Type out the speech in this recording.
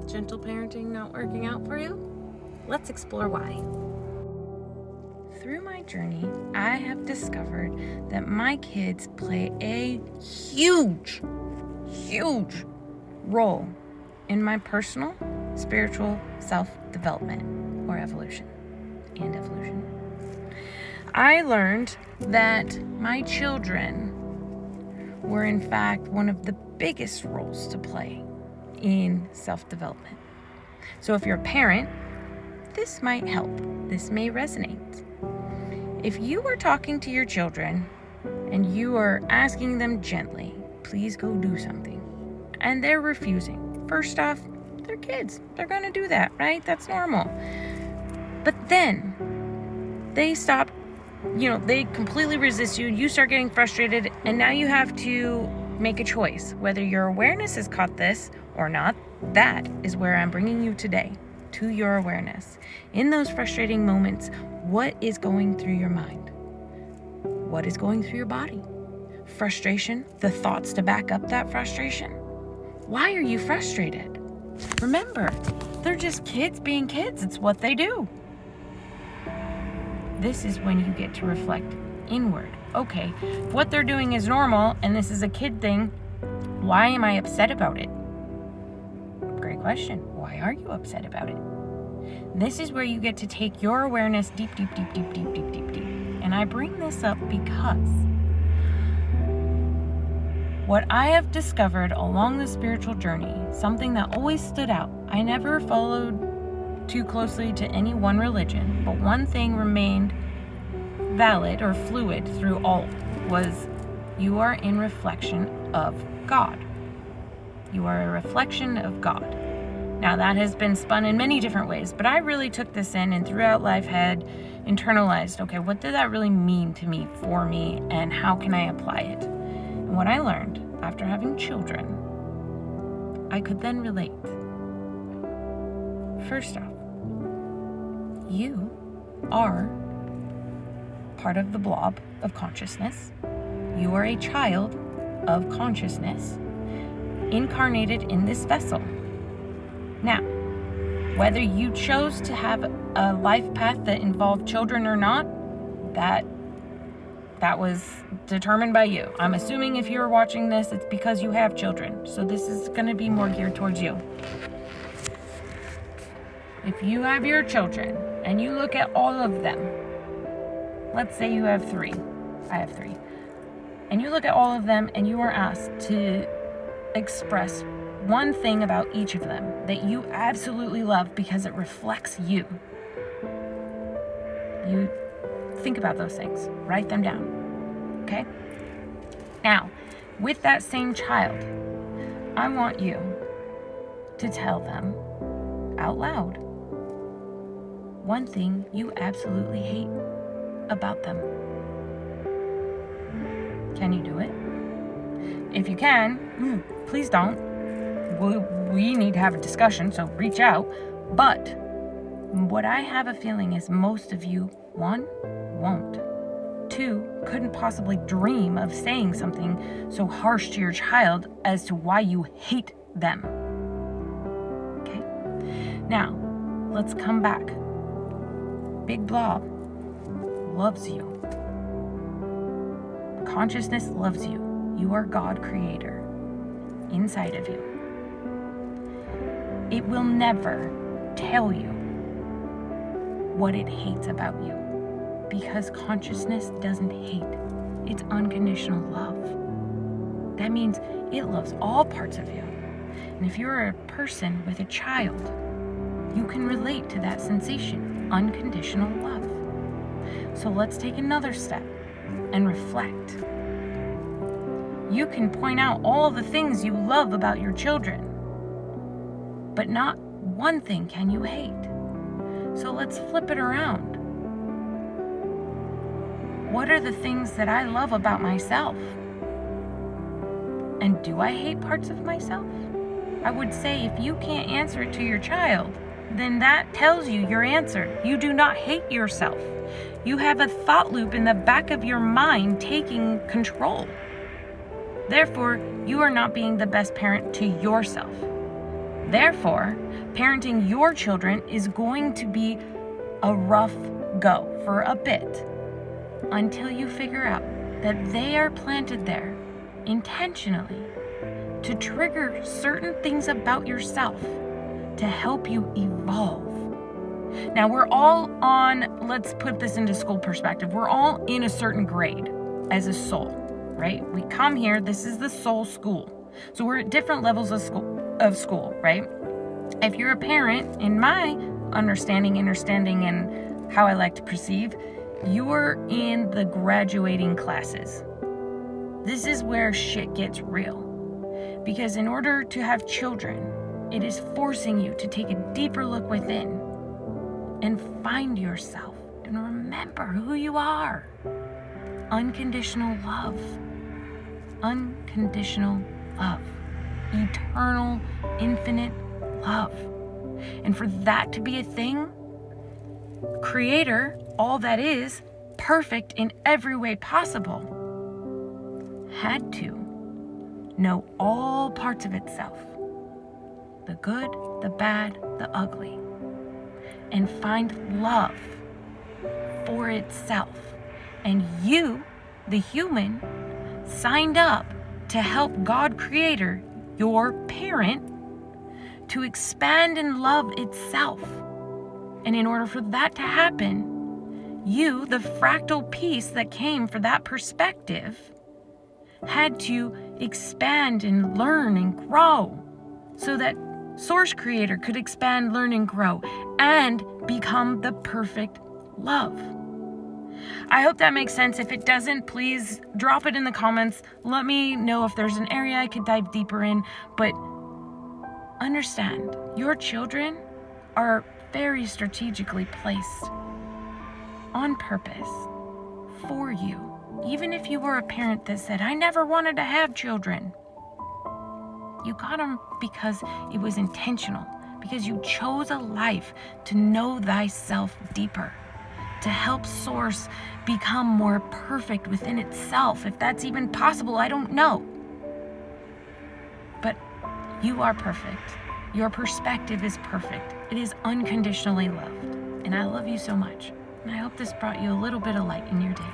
gentle parenting not working out for you? Let's explore why. Through my journey, I have discovered that my kids play a huge role in my personal, spiritual self-development or evolution. I learned that my children were in fact one of the biggest roles to play in self-development. So if you're a parent, this might help. This may resonate. If you are talking to your children and you are asking them gently, please go do something, and they're refusing, first off, they're kids. They're going to do that, right? That's normal. But then they stop, they completely resist you. You start getting frustrated, and now you have to make a choice. Whether your awareness has caught this or not, that is where I'm bringing you today, to your awareness. In those frustrating moments, what is going through your mind? What is going through your body? Frustration, the thoughts to back up that frustration. Why are you frustrated? Remember, they're just kids being kids. It's what they do. This is when you get to reflect inward. Okay, if what they're doing is normal and this is a kid thing, why am I upset about it? Great question. Why are you upset about it? This is where you get to take your awareness deep. And I bring this up because what I have discovered along the spiritual journey, something that always stood out, I never followed too closely to any one religion, but one thing remained valid or fluid through all, was you are in reflection of God. You are a reflection of God. Now that has been spun in many different ways, but I really took this in and throughout life had internalized, okay, what did that really mean to me, for me, and how can I apply it? And what I learned after having children, I could then relate. First off, you are part of the blob of consciousness. You are a child of consciousness incarnated in this vessel. Now, whether you chose to have a life path that involved children or not, that was determined by you. I'm assuming if you're watching this, it's because you have children. So this is going to be more geared towards you. If you have your children and you look at all of them, let's say you have 3. I have 3. And you look at all of them and you are asked to express one thing about each of them that you absolutely love because it reflects you. You think about those things. Write them down. Okay? Now, with that same child, I want you to tell them out loud one thing you absolutely hate about them. Can you do it? If you can, please don't. We need to have a discussion, so reach out. But what I have a feeling is most of you, 1, won't. 2, couldn't possibly dream of saying something so harsh to your child as to why you hate them. Okay? Now, let's come back. Big Blob loves you. Consciousness loves you. You are God creator inside of you. It will never tell you what it hates about you, because consciousness doesn't hate. It's unconditional love. That means it loves all parts of you. And if you're a person with a child, you can relate to that sensation, unconditional love. So let's take another step and reflect. You can point out all the things you love about your children, but not one thing can you hate. So let's flip it around. What are the things that I love about myself? And do I hate parts of myself? I would say if you can't answer it to your child, then that tells you your answer. You do not hate yourself. You have a thought loop in the back of your mind taking control. Therefore, you are not being the best parent to yourself. Therefore, parenting your children is going to be a rough go for a bit until you figure out that they are planted there intentionally to trigger certain things about yourself to help you evolve. Now, we're all on, let's put this into school perspective, we're all in a certain grade as a soul, right? We come here, this is the soul school. So we're at different levels of school, right? If you're a parent, in my understanding, and how I like to perceive, you're in the graduating classes. This is where shit gets real. Because in order to have children, it is forcing you to take a deeper look within and find yourself and remember who you are. Unconditional love. Unconditional love. Eternal, infinite love. And for that to be a thing, Creator, all that is, perfect in every way possible, had to know all parts of itself, the good, the bad, the ugly, and find love for itself. And you, the human, signed up to help God Creator, your parent, to expand and love itself. And in order for that to happen, you, the fractal piece that came for that perspective, had to expand and learn and grow so that Source Creator could expand, learn, and grow and become the perfect love. I hope that makes sense. If it doesn't, please drop it in the comments. Let me know if there's an area I could dive deeper in. But understand, your children are very strategically placed on purpose for you. Even if you were a parent that said, I never wanted to have children, you got them because it was intentional, because you chose a life to know thyself deeper, to help Source become more perfect within itself. If that's even possible, I don't know. But you are perfect. Your perspective is perfect. It is unconditionally loved. And I love you so much. And I hope this brought you a little bit of light in your day.